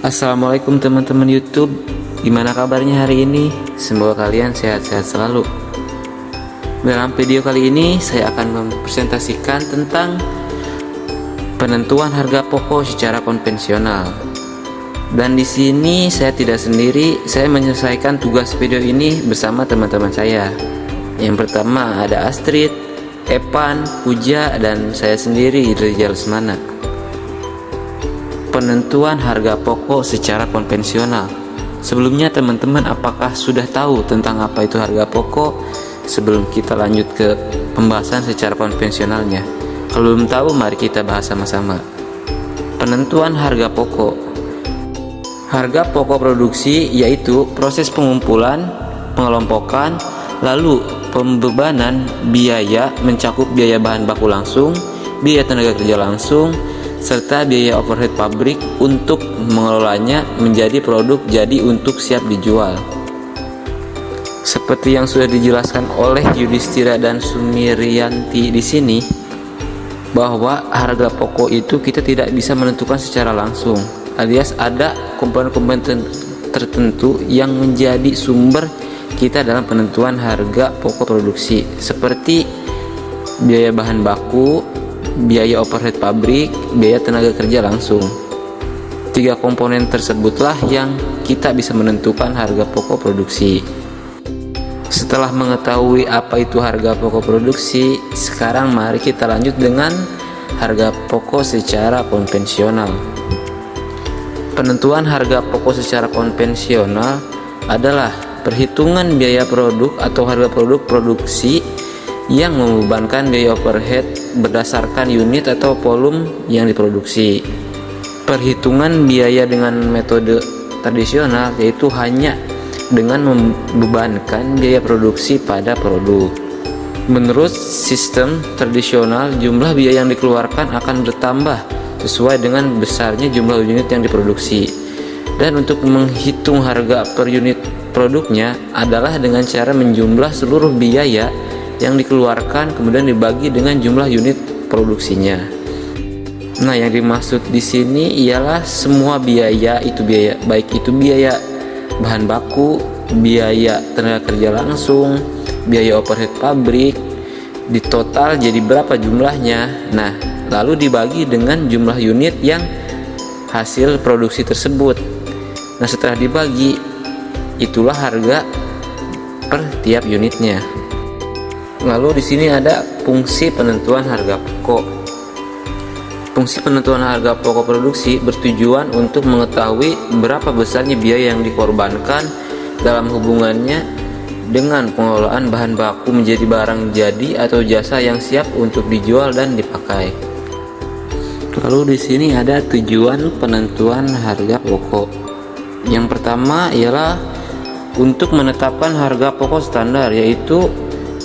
Assalamualaikum teman-teman YouTube. Gimana kabarnya hari ini? Semoga kalian sehat-sehat selalu. Dalam video kali ini saya akan mempresentasikan tentang penentuan harga pokok secara konvensional. Dan di sini saya tidak sendiri, saya menyelesaikan tugas video ini bersama teman-teman saya. Yang pertama ada Astrid, Evan, Puja, dan saya sendiri, Rizal Lesmana. Penentuan harga pokok secara konvensional. Sebelumnya teman-teman apakah sudah tahu tentang apa itu harga pokok? Sebelum kita lanjut ke pembahasan secara konvensionalnya, kalau belum tahu mari kita bahas sama-sama. Penentuan harga pokok. Harga pokok produksi yaitu proses pengumpulan, pengelompokan, lalu pembebanan biaya mencakup biaya bahan baku langsung, biaya tenaga kerja langsung, serta biaya overhead pabrik untuk mengelolanya menjadi produk jadi untuk siap dijual. Seperti yang sudah dijelaskan oleh Yudhistira dan Sumiryanti di sini, bahwa harga pokok itu kita tidak bisa menentukan secara langsung, alias ada komponen-komponen tertentu yang menjadi sumber kita dalam penentuan harga pokok produksi, seperti biaya bahan baku, biaya overhead pabrik, biaya tenaga kerja langsung. Tiga komponen tersebutlah yang kita bisa menentukan harga pokok produksi. Setelah mengetahui apa itu harga pokok produksi, sekarang mari kita lanjut dengan harga pokok secara konvensional. Penentuan harga pokok secara konvensional adalah perhitungan biaya produk atau harga produk produksi yang membebankan biaya overhead berdasarkan unit atau volume yang diproduksi. Perhitungan biaya dengan metode tradisional yaitu hanya dengan membebankan biaya produksi pada produk. Menurut sistem tradisional, jumlah biaya yang dikeluarkan akan bertambah sesuai dengan besarnya jumlah unit yang diproduksi. Dan untuk menghitung harga per unit produknya adalah dengan cara menjumlah seluruh biaya yang dikeluarkan kemudian dibagi dengan jumlah unit produksinya. Nah, yang dimaksud di sini ialah semua biaya itu biaya, baik itu biaya bahan baku, biaya tenaga kerja langsung, biaya overhead pabrik, di total jadi berapa jumlahnya. Nah, lalu dibagi dengan jumlah unit yang hasil produksi tersebut. Nah, setelah dibagi, itulah harga per tiap unitnya. Lalu di sini ada fungsi penentuan harga pokok. Fungsi penentuan harga pokok produksi bertujuan untuk mengetahui berapa besarnya biaya yang dikorbankan dalam hubungannya dengan pengelolaan bahan baku menjadi barang jadi atau jasa yang siap untuk dijual dan dipakai. Lalu di sini ada tujuan penentuan harga pokok. Yang pertama ialah untuk menetapkan harga pokok standar, yaitu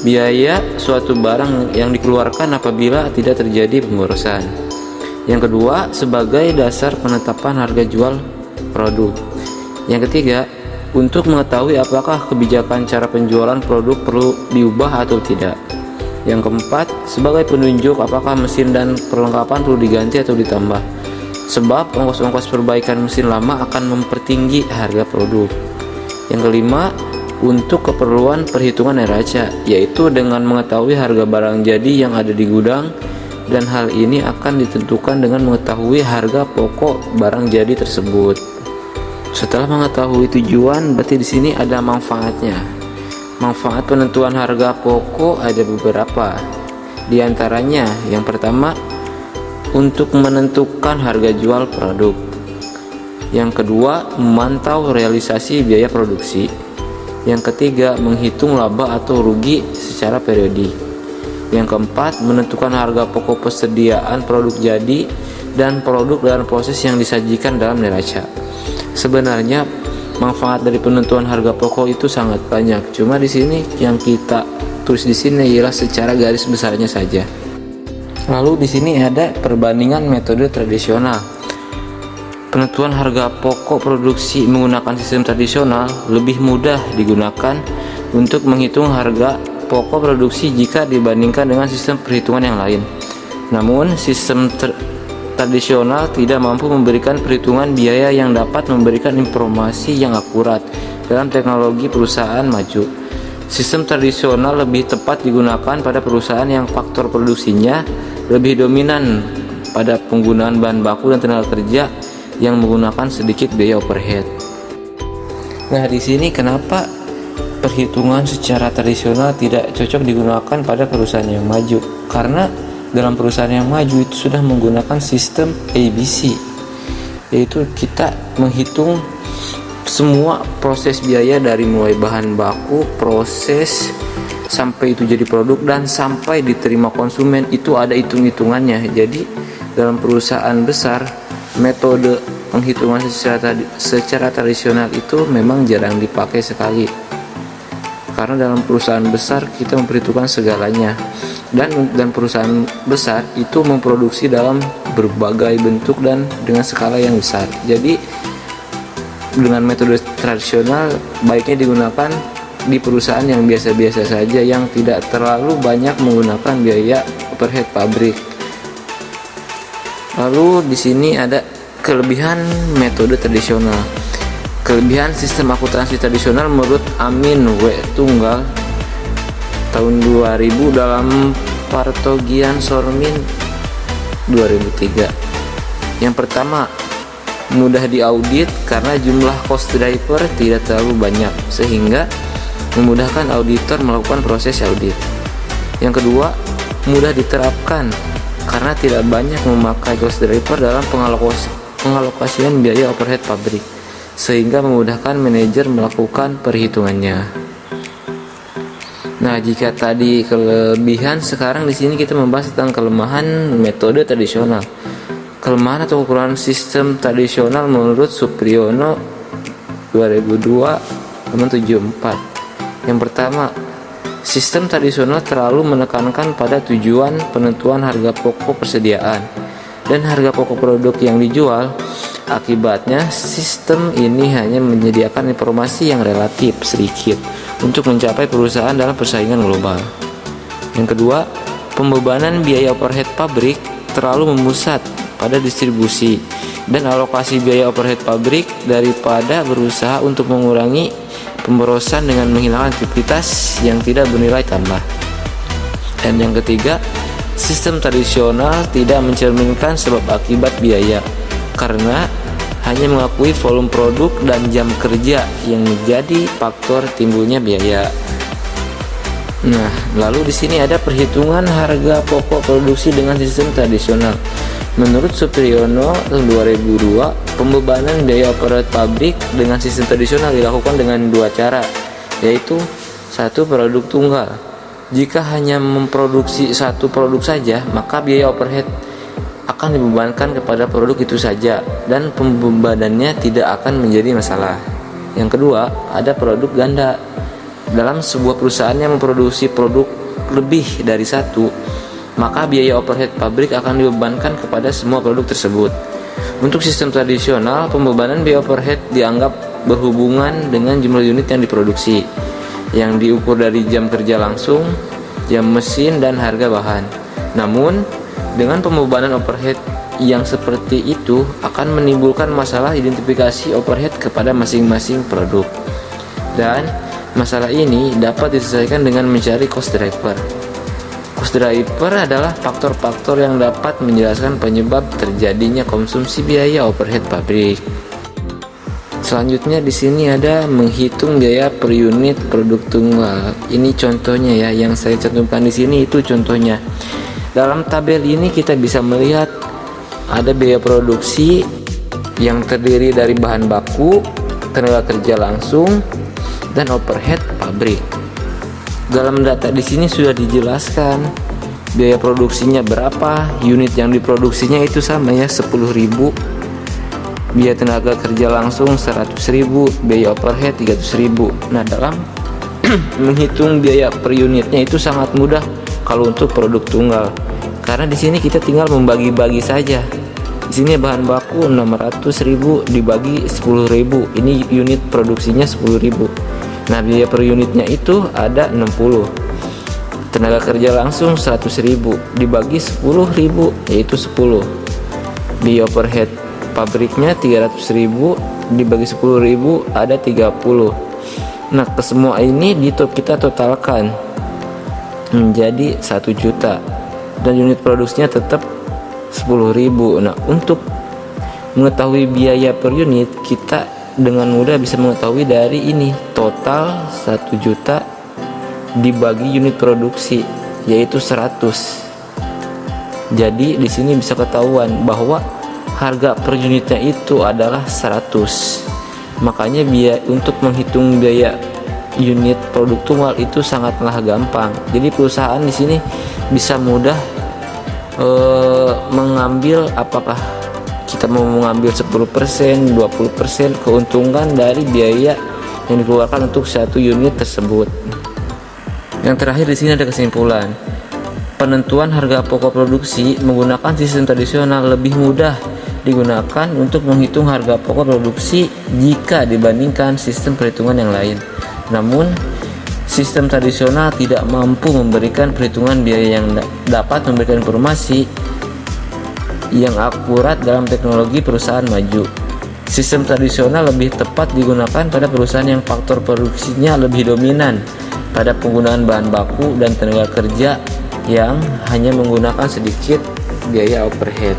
biaya suatu barang yang dikeluarkan apabila tidak terjadi pemborosan. Yang kedua, sebagai dasar penetapan harga jual produk. Yang ketiga, untuk mengetahui apakah kebijakan cara penjualan produk perlu diubah atau tidak. Yang keempat, sebagai penunjuk apakah mesin dan perlengkapan perlu diganti atau ditambah, sebab ongkos-ongkos perbaikan mesin lama akan mempertinggi harga produk. Yang kelima, untuk keperluan perhitungan neraca, yaitu dengan mengetahui harga barang jadi yang ada di gudang, dan hal ini akan ditentukan dengan mengetahui harga pokok barang jadi tersebut. Setelah mengetahui tujuan, berarti di sini ada manfaatnya. Manfaat penentuan harga pokok ada beberapa. Di antaranya, yang pertama, untuk menentukan harga jual produk. Yang kedua, memantau realisasi biaya produksi. Yang ketiga, menghitung laba atau rugi secara periodik. Yang keempat, menentukan harga pokok persediaan produk jadi dan produk dalam proses yang disajikan dalam neraca. Sebenarnya manfaat dari penentuan harga pokok itu sangat banyak. Cuma di sini yang kita tulis di sini ialah secara garis besarnya saja. Lalu di sini ada perbandingan metode tradisional. Penentuan harga pokok produksi menggunakan sistem tradisional lebih mudah digunakan untuk menghitung harga pokok produksi jika dibandingkan dengan sistem perhitungan yang lain. Namun sistem tradisional tidak mampu memberikan perhitungan biaya yang dapat memberikan informasi yang akurat dalam teknologi perusahaan maju. Sistem tradisional lebih tepat digunakan pada perusahaan yang faktor produksinya lebih dominan pada penggunaan bahan baku dan tenaga kerja yang menggunakan sedikit biaya overhead. Nah, di sini kenapa perhitungan secara tradisional tidak cocok digunakan pada perusahaan yang maju? Karena dalam perusahaan yang maju itu sudah menggunakan sistem ABC, yaitu kita menghitung semua proses biaya dari mulai bahan baku, proses sampai itu jadi produk dan sampai diterima konsumen, itu ada hitung-hitungannya. Jadi dalam perusahaan besar metode penghitungan secara tradisional itu memang jarang dipakai sekali, karena dalam perusahaan besar kita memperhitungkan segalanya, dan perusahaan besar itu memproduksi dalam berbagai bentuk dan dengan skala yang besar. Jadi dengan metode tradisional baiknya digunakan di perusahaan yang biasa-biasa saja, yang tidak terlalu banyak menggunakan biaya overhead pabrik. Lalu di sini ada kelebihan metode tradisional. Kelebihan sistem akuntansi tradisional menurut Amin W. Tunggal tahun 2000 dalam Partogian Sormin 2003. Yang pertama, mudah diaudit karena jumlah cost driver tidak terlalu banyak sehingga memudahkan auditor melakukan proses audit. Yang kedua, mudah diterapkan karena tidak banyak memakai cost driver dalam pengalokasian biaya overhead pabrik, sehingga memudahkan manajer melakukan perhitungannya. Nah, jika tadi kelebihan, sekarang di sini kita membahas tentang kelemahan metode tradisional. Kelemahan atau kekurangan sistem tradisional menurut Supriyono 2002-74. Yang pertama, sistem tradisional terlalu menekankan pada tujuan penentuan harga pokok persediaan dan harga pokok produk yang dijual. Akibatnya, sistem ini hanya menyediakan informasi yang relatif sedikit untuk mencapai perusahaan dalam persaingan global. Yang kedua, pembebanan biaya overhead pabrik terlalu memusat pada distribusi dan alokasi biaya overhead pabrik daripada berusaha untuk mengurangi pemborosan dengan menghilangkan aktivitas yang tidak bernilai tambah. Dan yang ketiga, sistem tradisional tidak mencerminkan sebab akibat biaya karena hanya mengakui volume produk dan jam kerja yang menjadi faktor timbulnya biaya. Nah, lalu di sini ada perhitungan harga pokok produksi dengan sistem tradisional. Menurut Supriyono tahun 2002, pembebanan biaya overhead pabrik dengan sistem tradisional dilakukan dengan dua cara, yaitu satu, produk tunggal. Jika hanya memproduksi satu produk saja, maka biaya overhead akan dibebankan kepada produk itu saja dan pembebanannya tidak akan menjadi masalah. Yang kedua, ada produk ganda. Dalam sebuah perusahaan yang memproduksi produk lebih dari satu, maka biaya overhead pabrik akan dibebankan kepada semua produk tersebut. Untuk sistem tradisional, pembebanan biaya overhead dianggap berhubungan dengan jumlah unit yang diproduksi, yang diukur dari jam kerja langsung, jam mesin, dan harga bahan. Namun, dengan pembebanan overhead yang seperti itu akan menimbulkan masalah identifikasi overhead kepada masing-masing produk. Dan masalah ini dapat diselesaikan dengan mencari cost driver. Cost driver adalah faktor-faktor yang dapat menjelaskan penyebab terjadinya konsumsi biaya overhead pabrik. Selanjutnya di sini ada menghitung biaya per unit produk tunggal. Ini contohnya ya, yang saya cantumkan di sini itu contohnya. Dalam tabel ini kita bisa melihat ada biaya produksi yang terdiri dari bahan baku, tenaga kerja langsung, dan overhead pabrik. Dalam data di sini sudah dijelaskan biaya produksinya berapa, unit yang diproduksinya itu sama ya, 10.000. Biaya tenaga kerja langsung 100.000, biaya overhead 300.000. Nah, dalam menghitung biaya per unitnya itu sangat mudah kalau untuk produk tunggal, karena di sini kita tinggal membagi-bagi saja. Di sini bahan baku 600.000 dibagi 10.000, ini unit produksinya 10.000. Nah, biaya per unitnya itu ada 60. Tenaga kerja langsung 100.000 dibagi 10.000 yaitu 10. Biaya overhead pabriknya 300.000 dibagi 10.000 ada 30. Nah, ke semua ini kita totalkan menjadi 1 juta dan unit produksinya tetap 10.000. Nah, untuk mengetahui biaya per unit, kita dengan mudah bisa mengetahui dari ini total 1 juta dibagi unit produksi, yaitu 100. Jadi di sini bisa ketahuan bahwa harga per unitnya itu adalah 100. Makanya untuk menghitung biaya unit produk tunggal itu sangatlah gampang. Jadi perusahaan di sini bisa mudah mengambil, apakah kita mau mengambil 10%, 20% keuntungan dari biaya yang dikeluarkan untuk satu unit tersebut. Yang terakhir di sini ada kesimpulan. Penentuan harga pokok produksi menggunakan sistem tradisional lebih mudah digunakan untuk menghitung harga pokok produksi jika dibandingkan sistem perhitungan yang lain. Namun, sistem tradisional tidak mampu memberikan perhitungan biaya yang dapat memberikan informasi yang akurat dalam teknologi perusahaan maju. Sistem tradisional lebih tepat digunakan pada perusahaan yang faktor produksinya lebih dominan pada penggunaan bahan baku dan tenaga kerja yang hanya menggunakan sedikit biaya overhead.